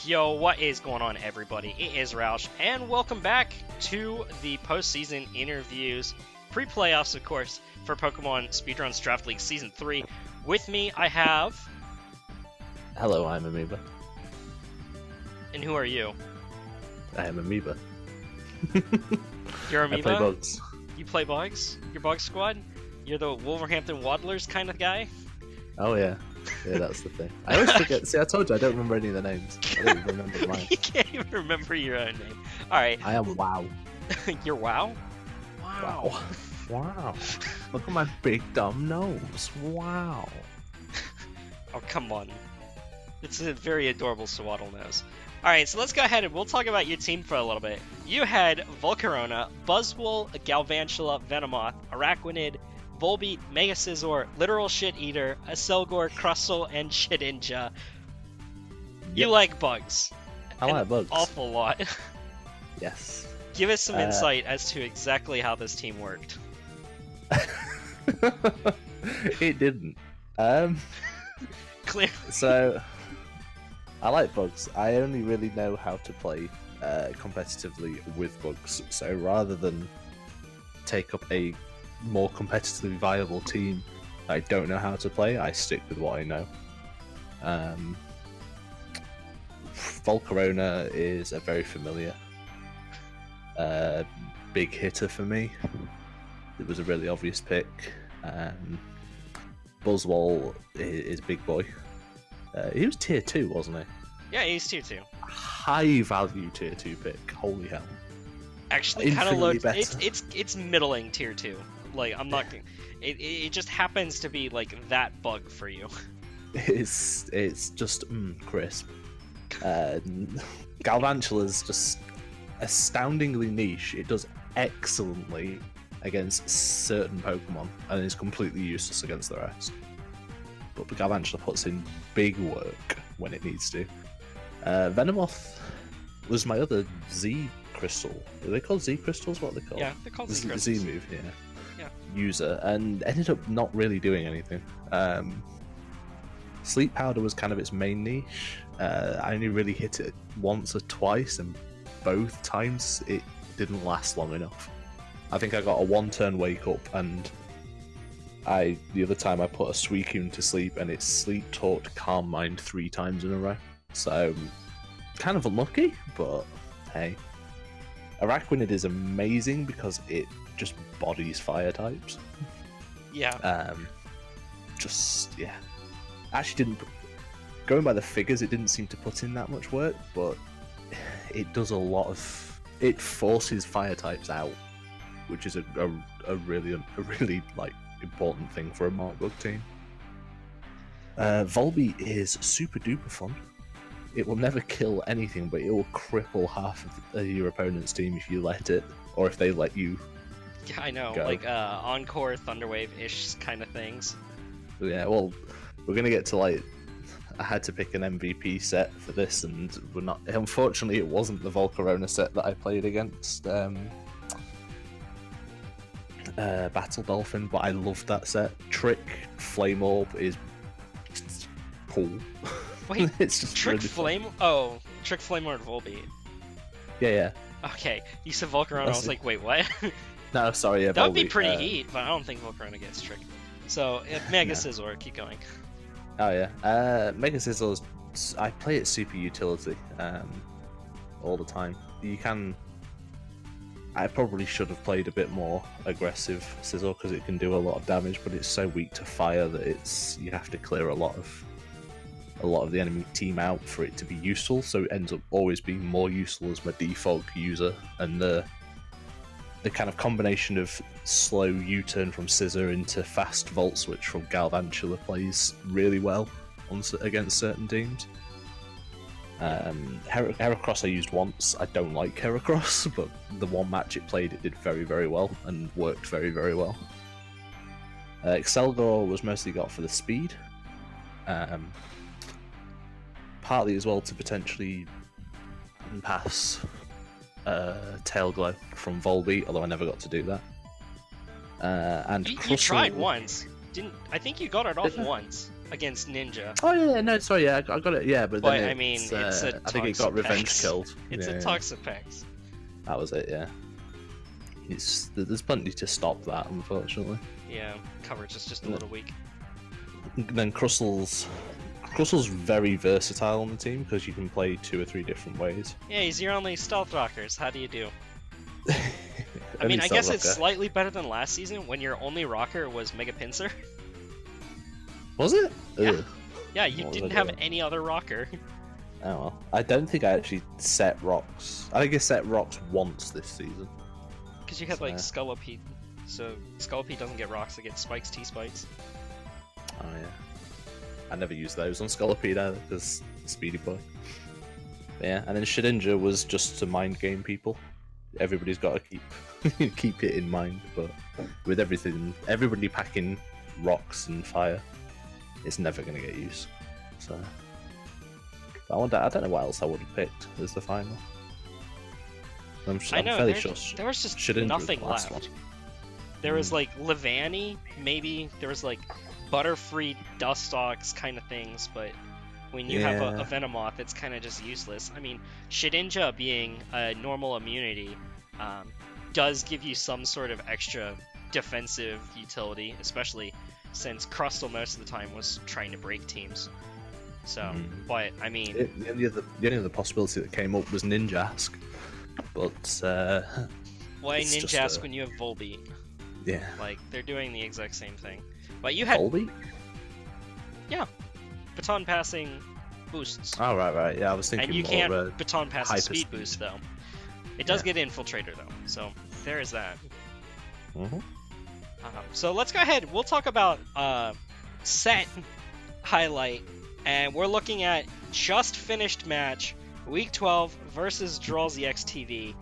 Yo, what is going on, everybody? It is Roush, and welcome back to the postseason interviews, pre-playoffs, of course, for Pokemon Speedruns Draft League Season 3. With me, I have... Hello, I'm Amoeba. And who are you? I am Amoeba. You're Amoeba? I play bugs. You play bugs? Your bug squad? You're the Wolverhampton Waddlers kind of guy? Oh yeah. Yeah, that's the thing. I always forget. See, I told you I don't remember any of the names. I don't even remember mine. You can't even remember your own name. Alright. I am WoW. You're WoW? Wow. Wow. Look at my big dumb nose. Wow. Oh, come on. It's a very adorable swaddle nose. Alright, so let's go ahead and we'll talk about your team for a little bit. You had Volcarona, Buzzwole, Galvantula, Venomoth, Araquanid, Volbeat, Mega Scizor, Literal Shit Eater, Aselgor, Crustle, and Shedinja. You like bugs. I like bugs. Awful lot. Yes. Give us some insight as to exactly how this team worked. It didn't. Clear. So, I like bugs. I only really know how to play competitively with bugs. So rather than take up a more competitively viable team I don't know how to play, I stick with what I know. Volcarona is a very familiar big hitter for me. It was a really obvious pick. Buzzwole is big boy. He was tier 2, wasn't he? Yeah, he's tier 2. High value tier 2 pick. Holy hell. Actually, kind of low. It's middling tier 2. Like, I'm not. It just happens to be like that bug for you. It's just crisp. Galvantula's just astoundingly niche. It does excellently against certain Pokemon and is completely useless against the rest. But Galvantula puts in big work when it needs to. Venomoth was my other Z crystal. Are they called Z crystals? What are they called? Yeah, they're called Z crystals. crystals. Z move, yeah. User, and ended up not really doing anything. Sleep Powder was kind of its main niche. I only really hit it once or twice, and both times it didn't last long enough. I think I got a 1-turn wake up, and the other time I put a Suicune to sleep, and it sleep talked Calm Mind 3 times in a row. So, kind of unlucky, but hey. Araquanid is amazing because it just bodies fire types. Yeah. Yeah. Actually didn't... Going by the figures, it didn't seem to put in that much work, but it does a lot of... It forces fire types out, which is a really like important thing for a Mark Bug team. Volbeat is super duper fun. It will never kill anything, but it will cripple half of your opponent's team if you let it, or if they let you. Yeah, I know, go. Like Encore, Thunderwave-ish kind of things. Yeah, well, we're gonna get to like. I had to pick an MVP set for this, and we're not. Unfortunately, it wasn't the Volcarona set that I played against Battle Dolphin, but I loved that set. Trick Flame Orb is cool. Wait, it's just Trick really Flame? fun. Oh, Trick Flame or Volbeat. Yeah. Okay, you said Volcarona, I was like, wait, what? No, sorry, yeah, that would be Volbeat, pretty heat, but I don't think Volcarona gets Trick. So, Mega Scizor, keep going. Oh yeah, Mega Scizor, I play it super utility all the time. You can... I probably should have played a bit more aggressive Scizor because it can do a lot of damage, but it's so weak to fire that you have to clear a lot of the enemy team out for it to be useful, so it ends up always being more useful as my default user, and the kind of combination of slow U-turn from Scizor into fast Volt Switch from Galvantula plays really well against certain teams. Heracross I used once. I don't like Heracross, but the one match it played, it did very, very well and worked very, very well. Excelgor was mostly got for the speed. Partly as well to potentially pass Tail Glow from Volbeat, although I never got to do that. And you tried once, didn't? I think you got it off once. against Ninja. Oh yeah, no, sorry, yeah, I got it. Yeah, but then I mean, it's a I think it got revenge Toxapex. killed. It's a Toxapex. That was it. Yeah. There's plenty to stop that, unfortunately. Yeah, coverage is just a little weak. Then Crustl's very versatile on the team because you can play 2 or 3 different ways. Yeah, he's your only stealth rockers. How do you do? I Only mean, I stealth guess it's rocker. slightly better than last season when your only rocker was Mega Pinsir. Was it? Yeah. Ugh. Yeah, you What was didn't I have doing? any other rocker. Oh well. I don't think I actually set rocks. I think I set rocks once this season. Because you had like So- Scolipede. So Scolipede doesn't get rocks, it gets spikes, T-spikes. Oh yeah. I never used those on Scolipede either because Speedy Boy. But yeah, and then Shedinja was just to mind game people. Everybody's got to keep it in mind, but with everybody packing rocks and fire, it's never going to get used. So I don't know what else I would have picked as the final. I'm I know, fairly there, sure there was just Shedinja was nothing the last left. one. There was like Levani, maybe. There was like Butterfree, Dustox kind of things, but when you have a Yeah. Venomoth, it's kind of just useless. I mean, Shedinja being a normal immunity does give you some sort of extra defensive utility, especially since Crustle most of the time was trying to break teams. So, but I mean, The only other possibility that came up was Ninjask, but why it's just Ninjask when you have Volbeat? yeah. Like, they're doing the exact same thing. But you had Volbeat? baton passing boosts. Oh right, yeah. I was thinking And you more can't of a baton pass a hyper speed speed. boost, though. It does Yeah. get Infiltrator, though. So, there is that. Mhm. So, let's go ahead. We'll talk about set highlight. And we're looking at just finished match, Week 12 versus Drawsy XTV.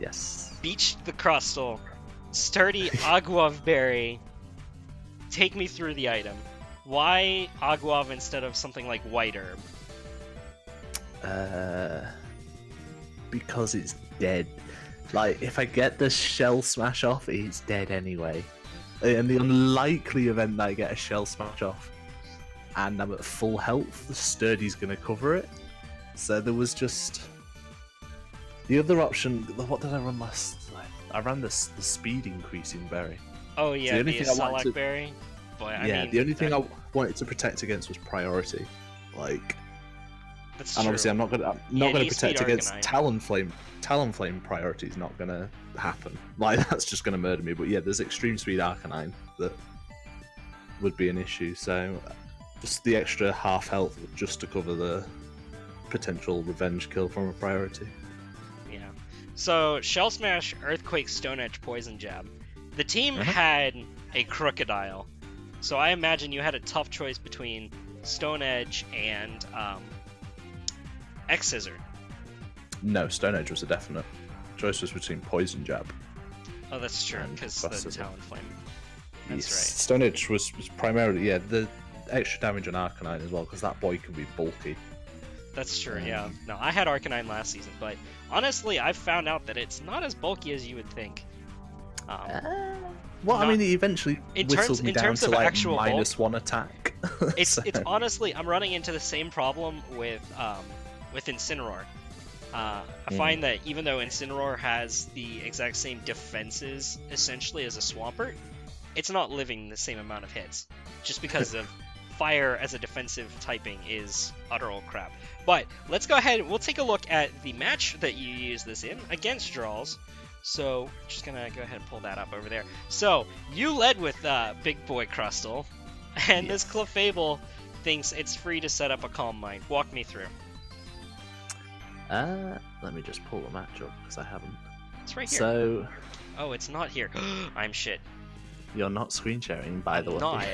Yes. Beached the Crustle. Sturdy Aguav Berry. Take me through the item. Why Aguav instead of something like White Herb? Because it's dead. Like, if I get the shell smash off, it's dead anyway. In the unlikely event that I get a shell smash off and I'm at full health, the Sturdy's going to cover it. So there was just the other option. What did I run last? I ran the speed increasing berry. Oh yeah, only the thing I wanted Salak to- Berry. But I Yeah, mean, the only thing I wanted to protect against was priority. Like, that's and true. obviously I'm not gonna Yeah, protect need-speed against Arcanine. Talonflame. Talonflame priority is not gonna happen. Like, that's just gonna murder me. But yeah, there's extreme speed Arcanine that would be an issue. So just the extra half health just to cover the potential revenge kill from a priority. Yeah. So Shell Smash, Earthquake, Stone Edge, Poison Jab. The team Uh-huh. had a Crocodile, so I imagine you had a tough choice between Stone Edge and X Scissor. No, Stone Edge was a definite. Choice was between Poison Jab. Oh, that's true, And because the Frost Scissor. Talonflame. That's Yes. right. Stone Edge was primarily the extra damage on Arcanine as well, because that boy can be bulky. That's true, yeah. No, I had Arcanine last season, but honestly, I've found out that it's not as bulky as you would think. Well, I Not- mean, he eventually in whistled terms- me in down terms to of like actual bulk, -1 attack. It's So- it's honestly, I'm running into the same problem with Incineroar. I find that even though Incineroar has the exact same defenses essentially as a Swampert, it's not living the same amount of hits, just because of fire as a defensive typing is utter old crap. But let's go ahead. We'll take a look at the match that you use this in against Draws. So just gonna go ahead and pull that up over there. So you led with Big Boy Crustle, and this Clefable thinks it's free to set up a Calm Mind. Walk me through. Let me just pull the match up because I haven't. It's right here. So Oh, it's not here. I'm shit. you're not screen sharing, by the way. Not.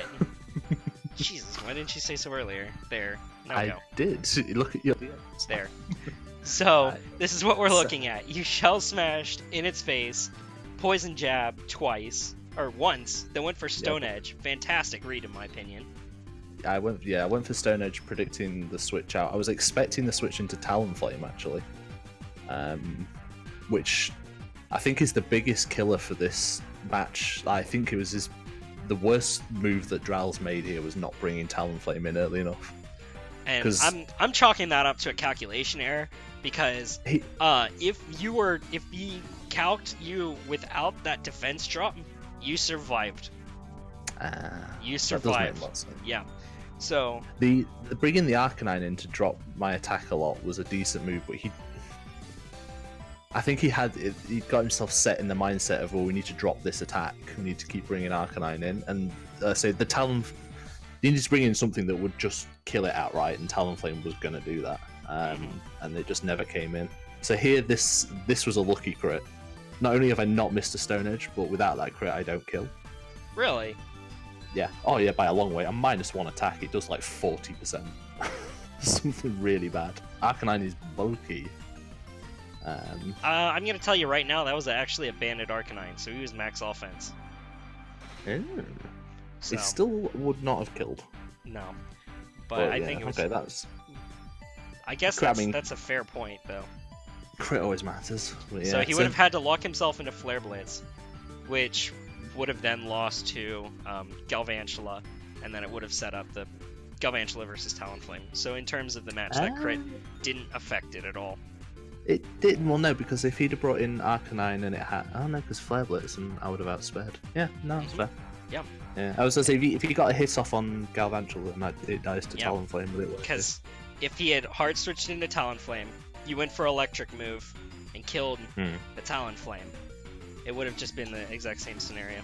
Jesus, why didn't you say so earlier? There. Now I go. did. Look at your. It's there. So, Right. this is what we're So- looking at. You Shell Smashed in its face, Poison Jab twice, or once, then went for Stone Edge. Fantastic read, in my opinion. I went for Stone Edge, predicting the switch out. I was expecting the switch into Talonflame actually, which I think is the biggest killer for this match. I think it was the worst move that Dral's made here was not bringing Talonflame in early enough. And 'Cause- I'm chalking that up to a calculation error because if he calced you without that defense drop, you survived. You survived. That does make a lot of sense. Yeah. So The bringing the Arcanine in to drop my attack a lot was a decent move, but I think he got himself set in the mindset of, well, we need to drop this attack, we need to keep bringing Arcanine in, and say the Talon, you need to bring in something that would just kill it outright, and Talonflame was going to do that, and it just never came in. So here, this was a lucky crit. Not only have I not missed a Stone Edge, but without that crit, I don't kill. really, Yeah. Oh yeah, by a long way. A -1 attack, it does like 40%. Something really bad. Arcanine is bulky. I'm gonna tell you right now that was actually a banded Arcanine, so he was max offense. So, It still would not have killed. no, but I yeah, think it was. Okay, that's I guess that's a fair point though. crit always matters. But yeah, So he would have had to lock himself into Flare Blitz, which would have then lost to Galvantula, and then it would have set up the Galvantula versus Talonflame. So in terms of the match, that crit didn't affect it at all. It didn't. Well, no, because if he'd have brought in Arcanine and it had, oh no, because Flare Blitz, and I would have outspared. Yeah, no, that's fair. Yeah. Yeah, I was gonna say if he got a hit off on Galvantula, it dies to Yeah. Talonflame, but it worked. Because if he had hard switched into Talonflame, you went for Electric move and killed the Talonflame, it would have just been the exact same scenario.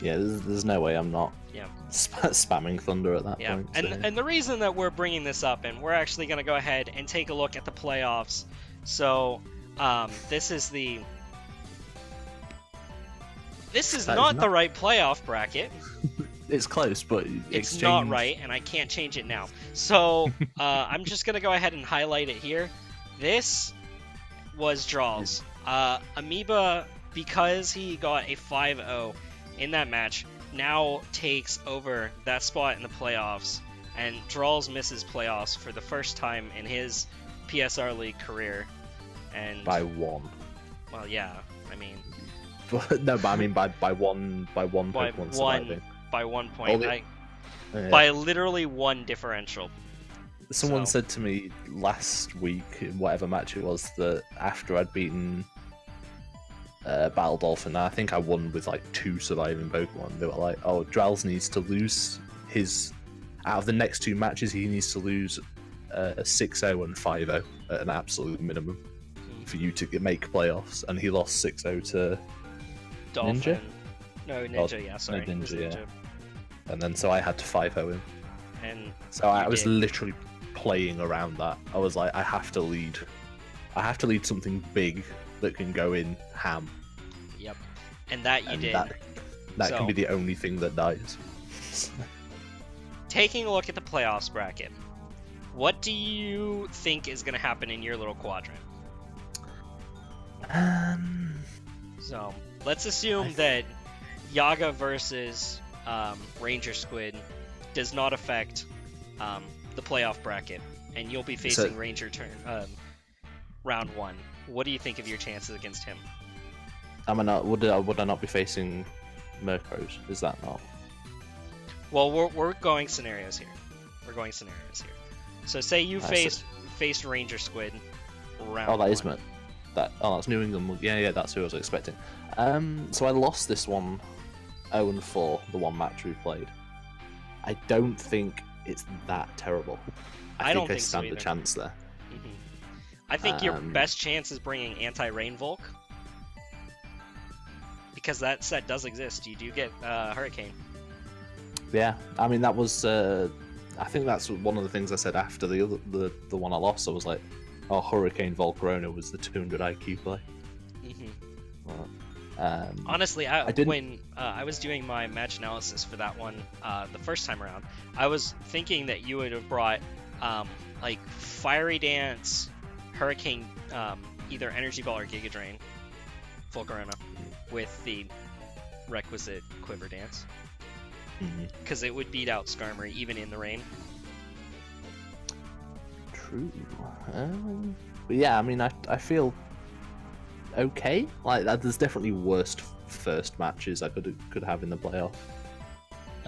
Yeah, there's no way I'm not Yeah. spamming Thunder at that Yeah, point. and the reason that we're bringing this up, and we're actually going to go ahead and take a look at the playoffs. So, this is not the right playoff bracket. It's close, but It's not right, and I can't change it now. So, I'm just going to go ahead and highlight it here. This was draws. Amoeba, because he got a 5-0 in that match, now takes over that spot in the playoffs, and Draws misses playoffs for the first time in his PSR League career. And by one. well, yeah, I mean, But I mean by one by Pokemon one surviving. by 1 point, Yeah. by literally one differential. Someone so- said to me last week, in whatever match it was, that after I'd beaten Battle Dolphin, I think I won with like 2 surviving Pokemon. They were like, "Oh, Drals needs to lose his out of the next 2 matches. He needs to lose 6-0 and 5-0 at an absolute minimum for you to make playoffs." And he lost 6-0 to Dolphin. Ninja? No, Ninja, yeah, sorry. no, it was Ninja, yeah. And then so I had to 5-0 him. And So I was did. literally playing around that. I was like, I have to lead something big that can go in ham. Yep. And that you And did. that So- can be the only thing that dies. Taking a look at the playoffs bracket, what do you think is going to happen in your little quadrant? So, let's assume that Yaga versus Ranger Squid does not affect the playoff bracket, and you'll be facing Ranger round 1. What do you think of your chances against him? Would I not be facing Murkrows? Is that not? Well, we're going scenarios here. So say you faced Ranger Squid round Oh, that is one. that's New England. Yeah, that's who I was expecting. So I lost this one 0-4, the one match we played. I don't think it's that terrible. I don't think I think so stand a either. chance there. Mhm. I think your best chance is bringing Anti-Rain Volk, because that set does exist. You do get Hurricane. Yeah, I mean that was. I think that's one of the things I said after the one I lost. I was like, "Oh, Hurricane Volcarona was the 200 IQ play." Honestly, when I was doing my match analysis for that one the first time around, I was thinking that you would have brought like Fiery Dance, Hurricane, either Energy Ball or Giga Drain, Volcarona, with the requisite Quiver Dance, because it would beat out Skarmory even in the rain. True. But yeah, I mean, I feel okay. Like there's definitely worst first matches I could have in the playoff.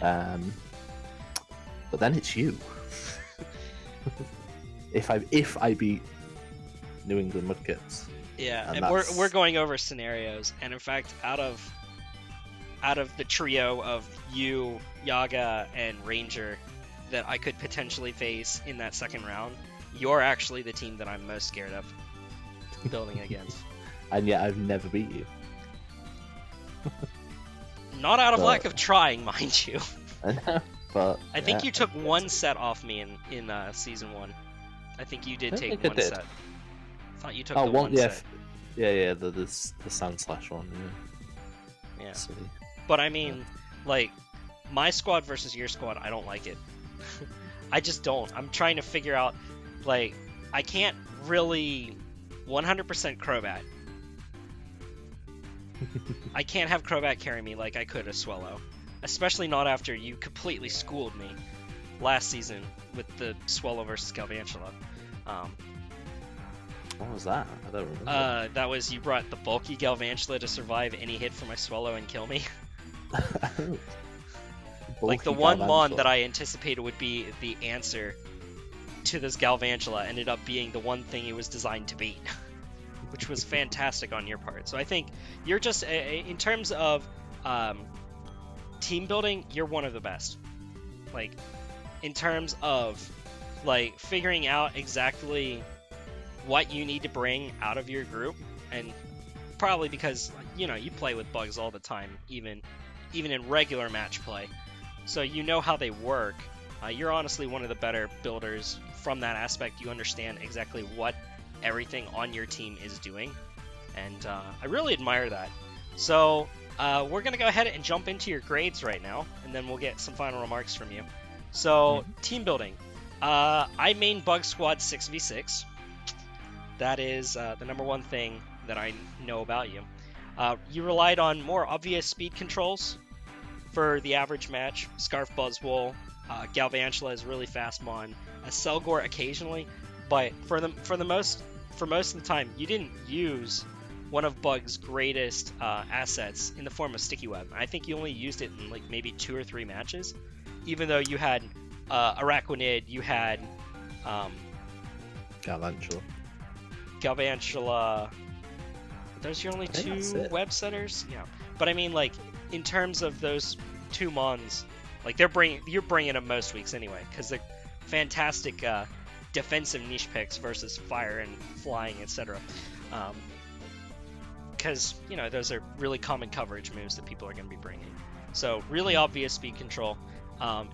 But then it's you. if I beat New England Mudkits. Yeah, and we're going over scenarios, and in fact, out of the trio of you, Yaga, and Ranger that I could potentially face in that second round, you're actually the team that I'm most scared of building against. And yet I've never beat you. Not out of lack of trying, mind you. I know, but I think you took one set off me in season 1. I think you did take one set. I thought you took the one set. Yeah, the Sand Slash one. Yeah. But I mean, like, my squad versus your squad, I don't like it. I just don't. I'm trying to figure out, like, I can't really 100% Crobat. I can't have Crobat carry me like I could a Swellow. Especially not after you completely schooled me last season with the Swellow versus Galvantula. What was that? I don't remember. That was you brought the bulky Galvantula to survive any hit from my Swellow and kill me. Like the one mon that I anticipated would be the answer to this Galvantula ended up being the one thing it was designed to beat, which was fantastic on your part. So I think you're just, in terms of team building, you're one of the best. Like, in terms of, like, figuring out exactly what you need to bring out of your group, and probably because, you know, you play with bugs all the time, even in regular match play, so you know how they work. You're honestly one of the better builders from that aspect. You understand exactly what everything on your team is doing, and I really admire that. So we're going to go ahead and jump into your grades right now, and then we'll get some final remarks from you. So, team building. I main Bug Squad 6v6. That is the number one thing that I know about you. You relied on more obvious speed controls for the average match. Scarf Buzzwole, Galvantula is really fast mon, a Selgor occasionally, but for most of the time, you didn't use one of Bug's greatest assets in the form of Sticky Web. I think you only used it in like maybe 2 or 3 matches, even though you had Araquanid, you had Galvantula. Those are your only 2 web setters? Yeah. But I mean, like, in terms of those 2 mons, like, you're bringing them most weeks anyway, because they're fantastic defensive niche picks versus fire and flying, etc. Because, you know, those are really common coverage moves that people are going to be bringing. So, really obvious speed control.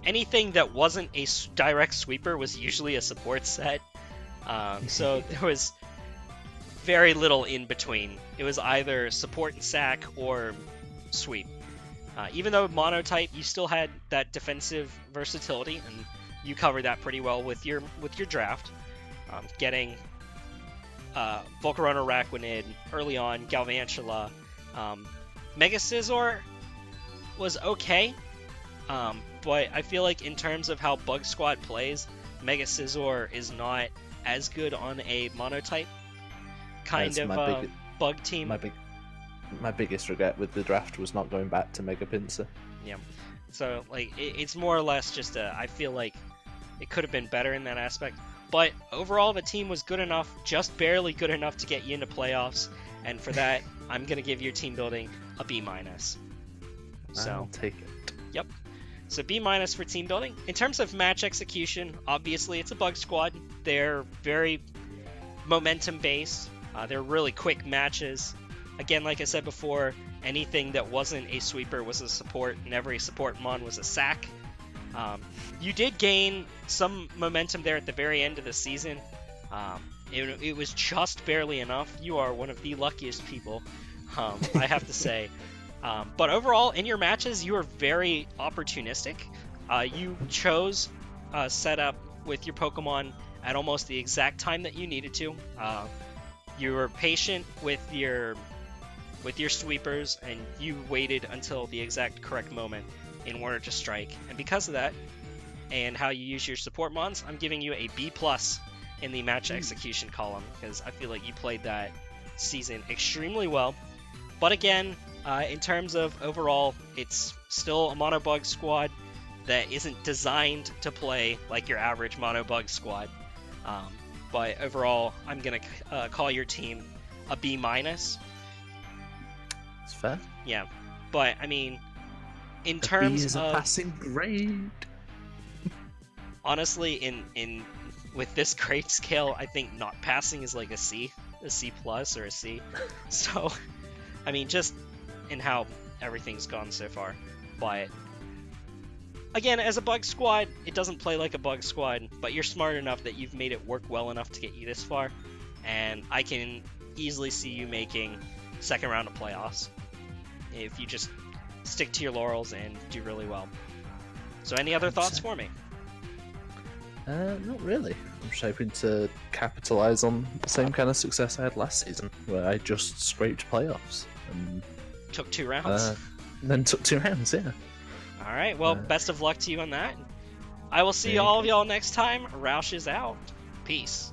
Anything that wasn't a direct sweeper was usually a support set. So there was very little in between. It was either support and sack or sweep. Even though monotype, you still had that defensive versatility, and you covered that pretty well with your draft. Getting Volcarona Araquanid early on, Galvantula. Mega Scizor was okay, but I feel like in terms of how Bug Squad plays, Mega Scizor is not as good on a monotype kind of bug team. My biggest regret with the draft was not going back to Mega Pinsir. Yeah, so like it's more or less just I feel like it could have been better in that aspect. But overall, the team was good enough, just barely good enough to get you into playoffs, and for that, I'm gonna give your team building a B-. So I'll take it. Yep. So B- for team building. In terms of match execution, obviously it's a Bug Squad. They're very momentum based. They're really quick matches. Again, like I said before, anything that wasn't a sweeper was a support, and every support mon was a sack. You did gain some momentum there at the very end of the season. It was just barely enough. You are one of the luckiest people, I have to say. But overall, in your matches, you were very opportunistic. You chose setup with your Pokemon at almost the exact time that you needed to. You were patient with your sweepers, and you waited until the exact correct moment in order to strike. And because of that, and how you use your support mons, I'm giving you a B+ in the match execution column, because I feel like you played that season extremely well. But again, in terms of overall, it's still a mono Bug Squad. that isn't designed to play like your average monobug squad. But overall, I'm gonna call your team a B-. It's fair. Yeah, but I mean, in A terms B is a of passing grade. honestly, in with this grade scale, I think not passing is like a C plus or a C. So, I mean, just in how everything's gone so far. But again, as a bug squad, it doesn't play like a bug squad, but you're smart enough that you've made it work well enough to get you this far, and I can easily see you making second round of playoffs if you just stick to your laurels and do really well. So any other thoughts for me? Not really. I'm just hoping to capitalize on the same kind of success I had last season, where I just scraped playoffs and Took 2 rounds. then took 2 rounds. Yeah. All right, well, best of luck to you on that. I will see There you all of go. y'all next time. Roush is out. Peace.